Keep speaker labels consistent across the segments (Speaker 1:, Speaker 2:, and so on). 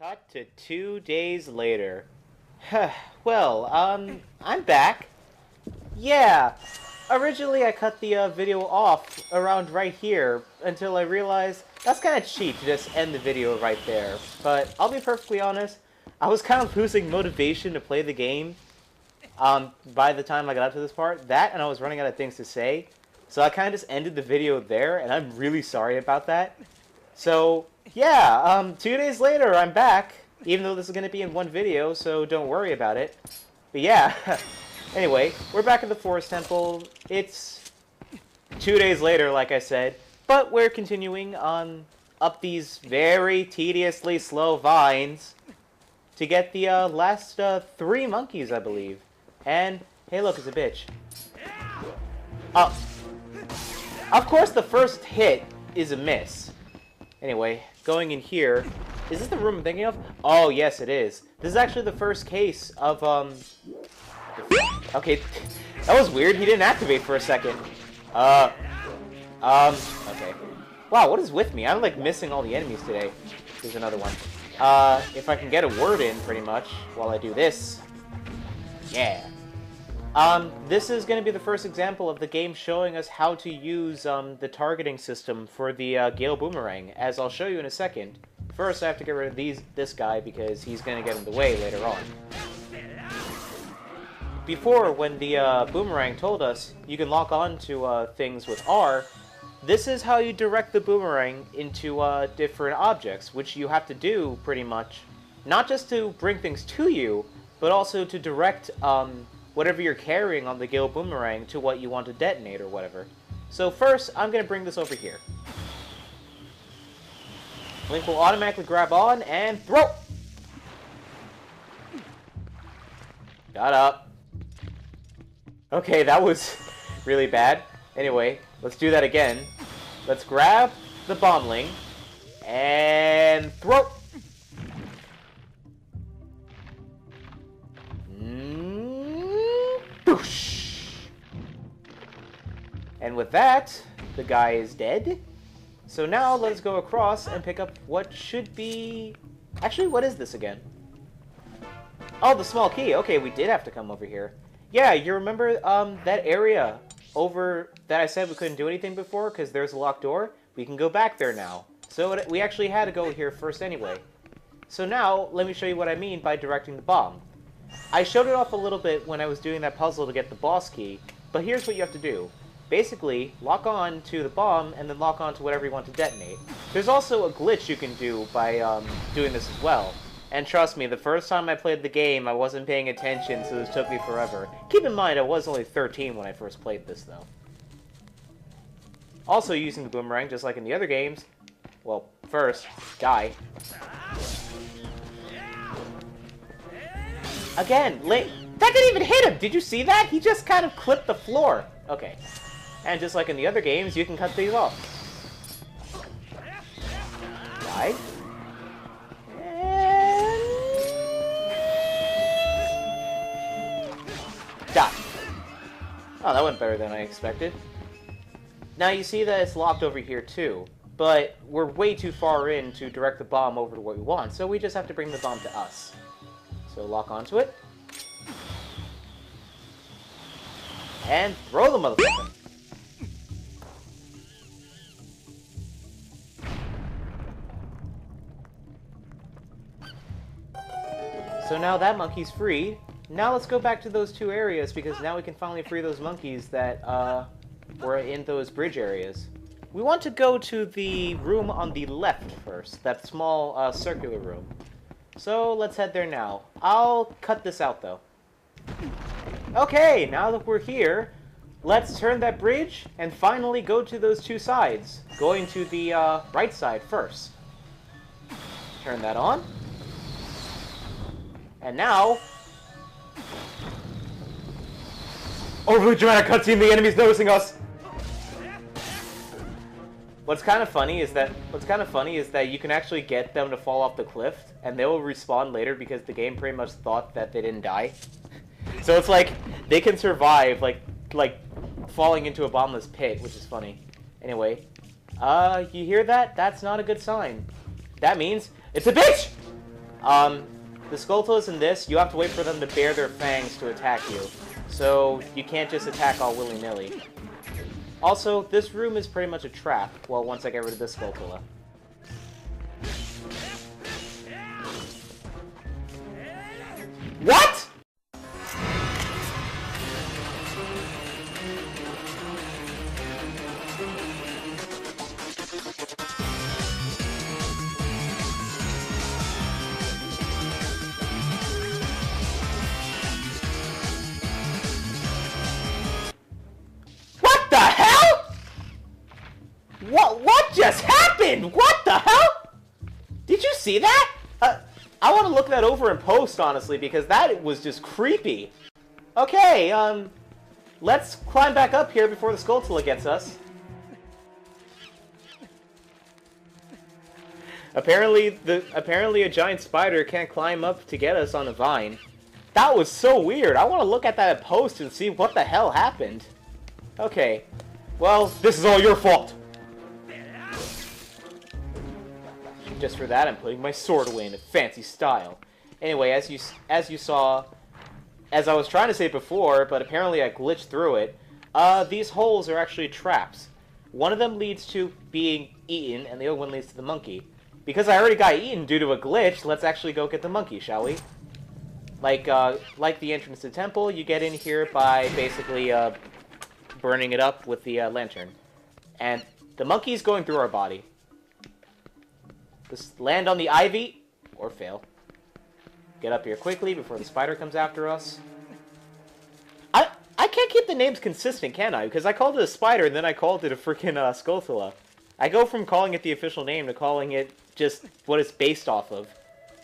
Speaker 1: Cut to 2 days later. Well, I'm back. Yeah, originally I cut the video off around right here until I realized that's kind of cheap to just end the video right there. But I'll be perfectly honest, I was kind of losing motivation to play the game by the time I got up to this part. That and I was running out of things to say. So I kind of just ended the video there, and I'm really sorry about that. So, yeah, 2 days later, I'm back, even though this is going to be in one video, so don't worry about it. But yeah, anyway, we're back at the Forest Temple. It's 2 days later, like I said, but we're continuing on up these very tediously slow vines to get the last 3 monkeys, I believe. And, hey look, it's a bitch. Of course the first hit is a miss. Anyway, going in here, is this the room I'm thinking of? Oh, yes, it is. This is actually the first case of, okay, that was weird. He didn't activate for a second. Okay. Wow, what is with me? I'm, like, missing all the enemies today. Here's another one. If I can get a word in, pretty much, while I do this. Yeah. This is going to be the first example of the game showing us how to use the targeting system for the Gale Boomerang, as I'll show you in a second. First, I have to get rid of this guy because he's going to get in the way later on. Before, when the Boomerang told us you can lock on to things with R, this is how you direct the Boomerang into different objects, which you have to do, pretty much, not just to bring things to you, but also to direct whatever you're carrying on the Gale Boomerang to what you want to detonate or whatever. So first, I'm going to bring this over here. Link will automatically grab on and throw! Got up. Okay, that was really bad. Anyway, let's do that again. Let's grab the bombling and throw! And with that, the guy is dead. So now let's go across and pick up what should be... Actually, what is this again? Oh, the small key. Okay, we did have to come over here. Yeah, you remember that area over that I said we couldn't do anything before because there's a locked door? We can go back there now. So we actually had to go here first anyway. So now, let me show you what I mean by directing the bomb. I showed it off a little bit when I was doing that puzzle to get the boss key, but here's what you have to do. Basically, lock on to the bomb and then lock on to whatever you want to detonate. There's also a glitch you can do by doing this as well. And trust me, the first time I played the game, I wasn't paying attention, so this took me forever. Keep in mind, I was only 13 when I first played this, though. Also using the boomerang, just like in the other games. Well, first, die. Again, that didn't even hit him! Did you see that? He just kind of clipped the floor. Okay. And just like in the other games, you can cut these off. Die. And... die. Oh, that went better than I expected. Now you see that it's locked over here too, but we're way too far in to direct the bomb over to what we want, so we just have to bring the bomb to us. So lock onto it. And throw the motherfucker. So now that monkey's free. Now let's go back to those 2 areas, because now we can finally free those monkeys that were in those bridge areas. We want to go to the room on the left first, that small circular room. So let's head there now. I'll cut this out though. Okay, now that we're here, let's turn that bridge and finally go to those 2 sides. Going to the right side first. Turn that on. And now... overly dramatic cutscene, the enemy's noticing us! What's kind of funny is that you can actually get them to fall off the cliff, and they will respawn later because the game pretty much thought that they didn't die. So it's like, they can survive, like falling into a bottomless pit, which is funny. Anyway, you hear that? That's not a good sign. That means it's a bitch! The Skulltulas in this, you have to wait for them to bare their fangs to attack you. So, you can't just attack all willy-nilly. Also, this room is pretty much a trap, well, once I get rid of this Skulltula. What?! What the hell?! What just happened?! What the hell?! Did you see that?! I want to look that over in post, honestly, because that was just creepy. Okay, let's climb back up here before the Skulltula gets us. Apparently a giant spider can't climb up to get us on a vine. That was so weird. I want to look at that at post and see what the hell happened. Okay. Well, this is all your fault. Just for that, I'm putting my sword away in a fancy style. Anyway, as you saw, as I was trying to say before, but apparently I glitched through it, these holes are actually traps. One of them leads to being eaten, and the other one leads to the monkey. Because I already got eaten due to a glitch, let's actually go get the monkey, shall we? Like the entrance to the temple, you get in here by basically, burning it up with the, lantern. And the monkey's going through our body. Just land on the ivy, or fail. Get up here quickly before the spider comes after us. I can't keep the names consistent, can I? Because I called it a spider, and then I called it a freaking Skulltula. I go from calling it the official name to calling it just what it's based off of.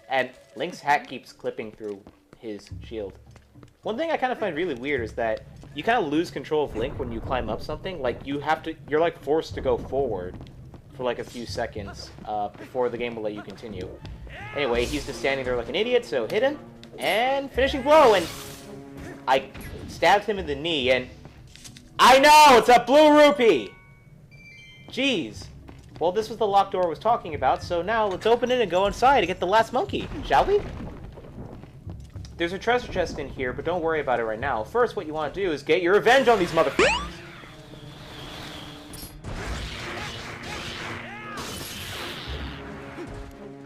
Speaker 1: And Link's hat keeps clipping through his shield. One thing I kind of find really weird is that you kind of lose control of Link when you climb up something. Like, you're like forced to go forward for like a few seconds before the game will let you continue. Anyway, he's just standing there like an idiot, so hit him, and finishing blow, and I stabbed him in the knee, and I know! It's a blue rupee! Jeez. Well, this was the locked door I was talking about, so now let's open it and go inside to get the last monkey, shall we? There's a treasure chest in here, but don't worry about it right now. First, what you want to do is get your revenge on these motherfuckers!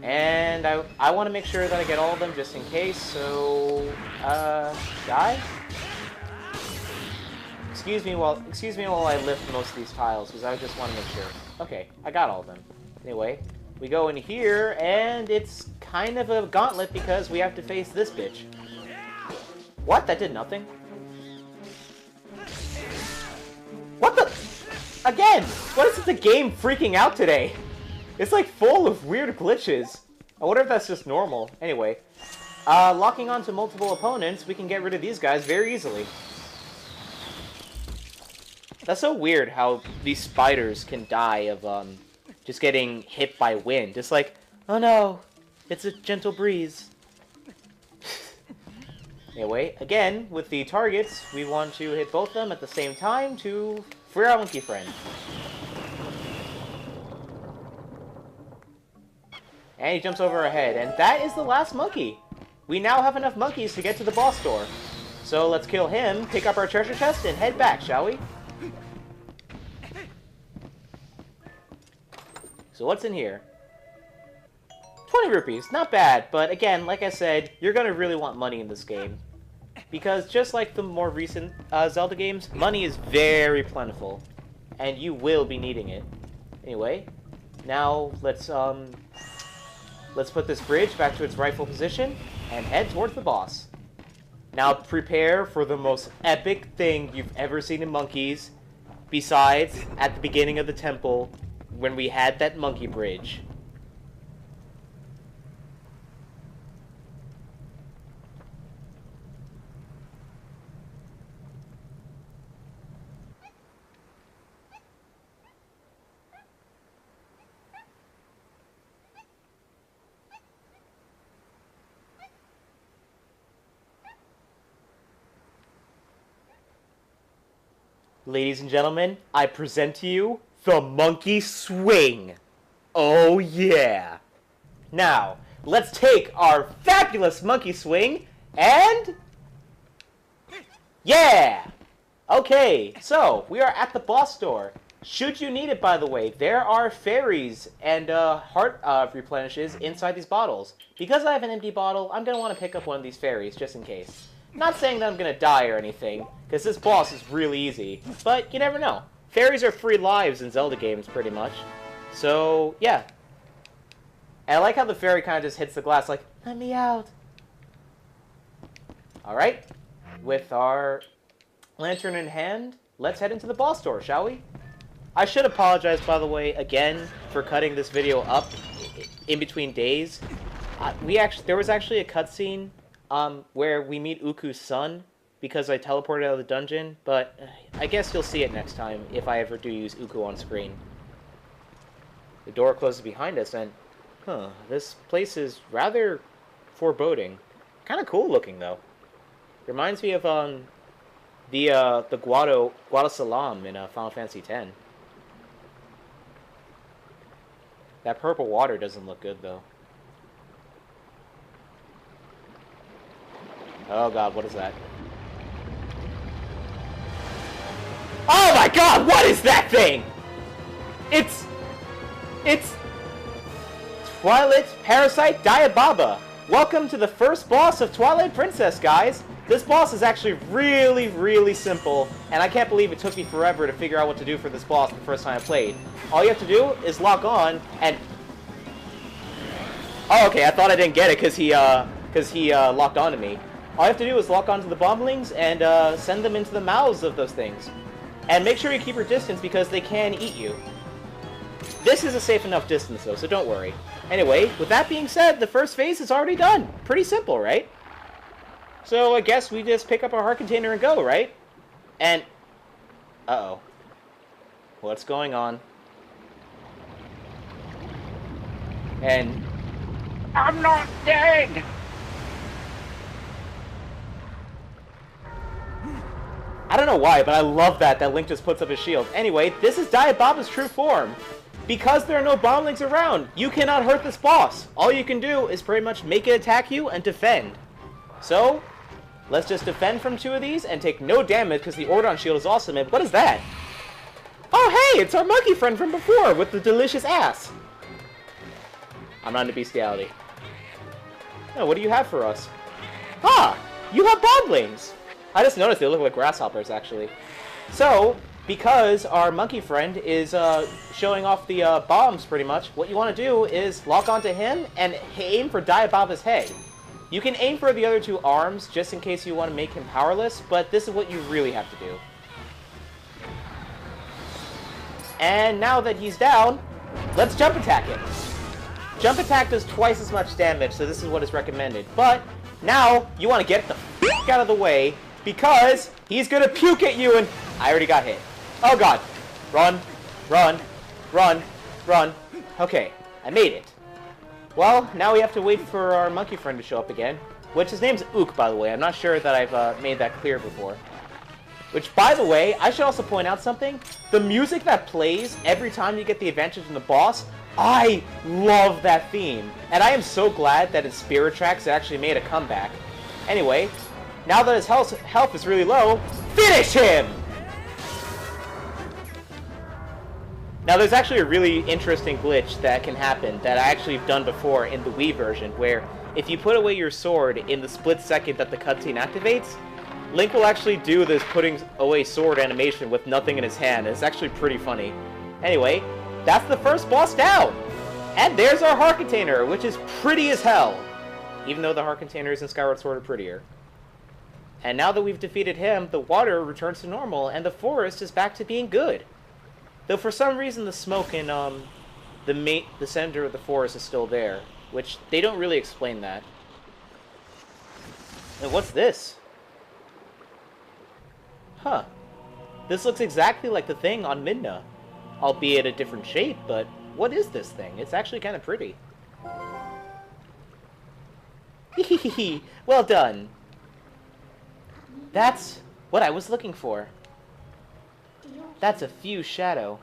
Speaker 1: And I want to make sure that I get all of them just in case, so, die? Excuse me while I lift most of these tiles, because I just want to make sure. Okay, I got all of them. Anyway, we go in here, and it's kind of a gauntlet because we have to face this bitch. What? That did nothing? What the? Again! What is it the game freaking out today? It's like full of weird glitches. I wonder if that's just normal. Anyway, locking onto multiple opponents, we can get rid of these guys very easily. That's so weird how these spiders can die of, just getting hit by wind. It's like, oh no, it's a gentle breeze. Anyway, again, with the targets, we want to hit both of them at the same time to free our monkey friend. And he jumps over our head, and that is the last monkey. We now have enough monkeys to get to the boss door. So let's kill him, pick up our treasure chest, and head back, shall we? So what's in here? 20 rupees, not bad, but again, like I said, you're gonna really want money in this game. Because just like the more recent Zelda games, money is very plentiful. And you will be needing it. Anyway, now let's put this bridge back to its rightful position and head towards the boss. Now prepare for the most epic thing you've ever seen in monkeys, besides at the beginning of the temple when we had that monkey bridge. Ladies and gentlemen, I present to you the monkey swing. Oh yeah. Now, let's take our fabulous monkey swing and... yeah! Okay, so we are at the boss door. Should you need it, by the way, there are fairies and heart replenishes inside these bottles. Because I have an empty bottle, I'm going to want to pick up one of these fairies, just in case. Not saying that I'm going to die or anything, because this boss is really easy. But you never know. Fairies are free lives in Zelda games, pretty much. So, yeah. And I like how the fairy kind of just hits the glass like, let me out. Alright. With our lantern in hand, let's head into the boss door, shall we? I should apologize, by the way, again, for cutting this video up in between days. There was actually a cutscene where we meet Uku's son, because I teleported out of the dungeon, but I guess you'll see it next time, if I ever do use Uku on screen. The door closes behind us, and, this place is rather foreboding. Kind of cool looking, though. Reminds me of, the Guado Salam in Final Fantasy X. That purple water doesn't look good, though. Oh god, what is that? Oh my god, what is that thing? It's Twilight Parasite Diababa. Welcome to the first boss of Twilight Princess, guys. This boss is actually really, really simple, and I can't believe it took me forever to figure out what to do for this boss the first time I played. All you have to do is lock on and... oh, okay, I thought I didn't get it because he locked onto me. All you have to do is lock onto the bomblings and send them into the mouths of those things. And make sure you keep your distance because they can eat you. This is a safe enough distance though, so don't worry. Anyway, with that being said, the first phase is already done. Pretty simple, right? So I guess we just pick up our heart container and go, right? And... uh-oh. What's going on? And... I'm not dead! I don't know why, but I love that Link just puts up his shield. Anyway, this is Diababa's true form. Because there are no bomblings around, you cannot hurt this boss. All you can do is pretty much make it attack you and defend. So, let's just defend from two of these and take no damage because the Ordon shield is awesome. And what is that? Oh, hey, it's our monkey friend from before with the delicious ass. I'm not into bestiality. No, what do you have for us? Ah, you have bomblings. I just noticed they look like grasshoppers, actually. So, because our monkey friend is showing off the bombs, pretty much, what you want to do is lock onto him and aim for Diababa's head. You can aim for the other two arms, just in case you want to make him powerless, but this is what you really have to do. And now that he's down, let's jump attack him. Jump attack does twice as much damage, so this is what is recommended. But, now, you want to get the f*** out of the way, because he's gonna puke at you and... I already got hit. Oh god. Run. Run. Run. Run. Okay. I made it. Well, now we have to wait for our monkey friend to show up again. Which, his name's Ook, by the way. I'm not sure that I've made that clear before. Which, by the way, I should also point out something. The music that plays every time you get the advantage from the boss, I love that theme. And I am so glad that in Spirit Tracks it actually made a comeback. Anyway... now that his health is really low, finish him! Now there's actually a really interesting glitch that can happen that I actually have done before in the Wii version, where if you put away your sword in the split second that the cutscene activates, Link will actually do this putting away sword animation with nothing in his hand. It's actually pretty funny. Anyway, that's the first boss down! And there's our heart container, which is pretty as hell. Even though the heart containers in Skyward Sword are prettier. And now that we've defeated him, the water returns to normal, and the forest is back to being good. Though for some reason the smoke in the center of the forest is still there, which they don't really explain that. And what's this? Huh. This looks exactly like the thing on Midna, albeit a different shape, but what is this thing? It's actually kind of pretty. Hehehe, well done. That's what I was looking for. That's a fused shadow.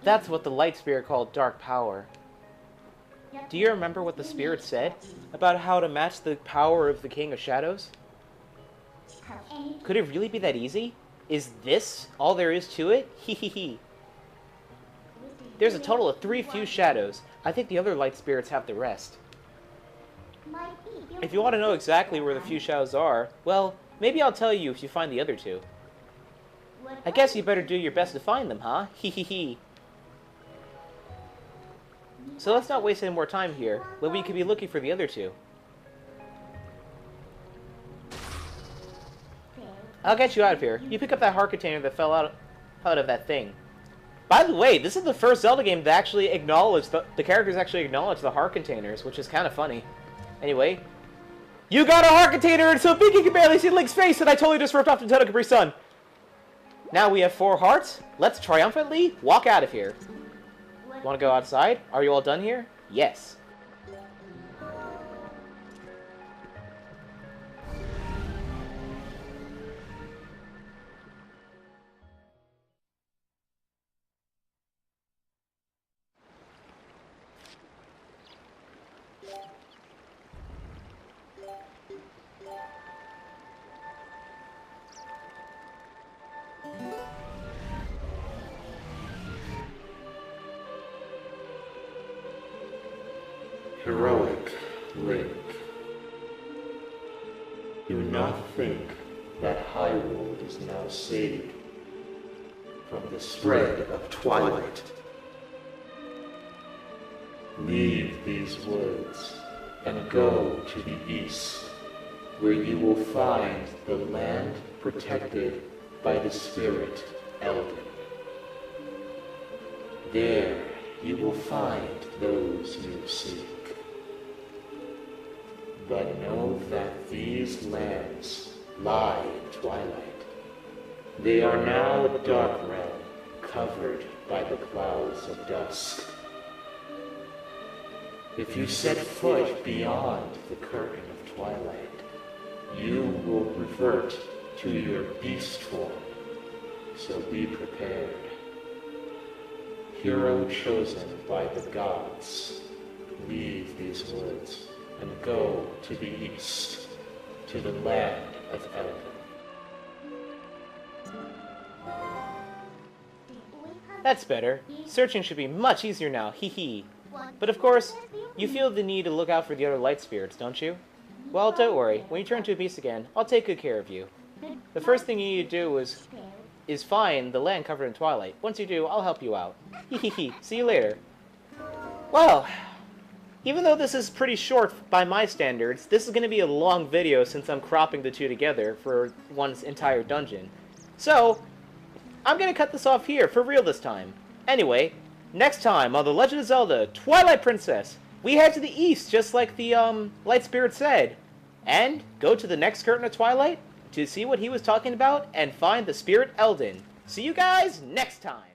Speaker 1: That's what the light spirit called dark power. Do you remember what the spirit said about how to match the power of the King of Shadows? Could it really be that easy? Is this all there is to it? Hee. There's a total of 3 fused shadows. I think the other light spirits have the rest. If you want to know exactly where the fused shadows are, well, maybe I'll tell you if you find the other 2. I guess you better do your best to find them, huh? Hee. So let's not waste any more time here, when we could be looking for the other 2. I'll get you out of here. You pick up that heart container that fell out of that thing. By the way, this is the first Zelda game that actually acknowledged the characters actually acknowledge the heart containers, which is kind of funny. Anyway, you got a heart container, and so big you can barely see Link's face, and I totally just ripped off Nintendo Capri Sun. Now we have 4 hearts. Let's triumphantly walk out of here. Want to go outside? Are you all done here? Yes.
Speaker 2: Heroic Link. Do not think that Hyrule is now saved from the spread of Twilight. Leave these woods and go to the east, where you will find the land protected by the spirit Elden. There you will find those you seek. But know that these lands lie in Twilight. They are now a dark realm, covered by the clouds of dusk. If you set foot beyond the curtain of Twilight, you will revert to your beast form, so be prepared. Hero chosen by the gods, leave these woods and go to the east, to the land of Elden.
Speaker 1: That's better. Searching should be much easier now, hee. But of course, you feel the need to look out for the other light spirits, don't you? Well, don't worry. When you turn to a beast again, I'll take good care of you. The first thing you need to do is find the land covered in Twilight. Once you do, I'll help you out. Hee. See you later. Well, even though this is pretty short by my standards, this is going to be a long video since I'm cropping the 2 together for one entire dungeon. So, I'm going to cut this off here, for real this time. Anyway, next time on The Legend of Zelda Twilight Princess, we head to the east, just like the Light Spirit said, and go to the next curtain of Twilight to see what he was talking about and find the Spirit Elden. See you guys next time!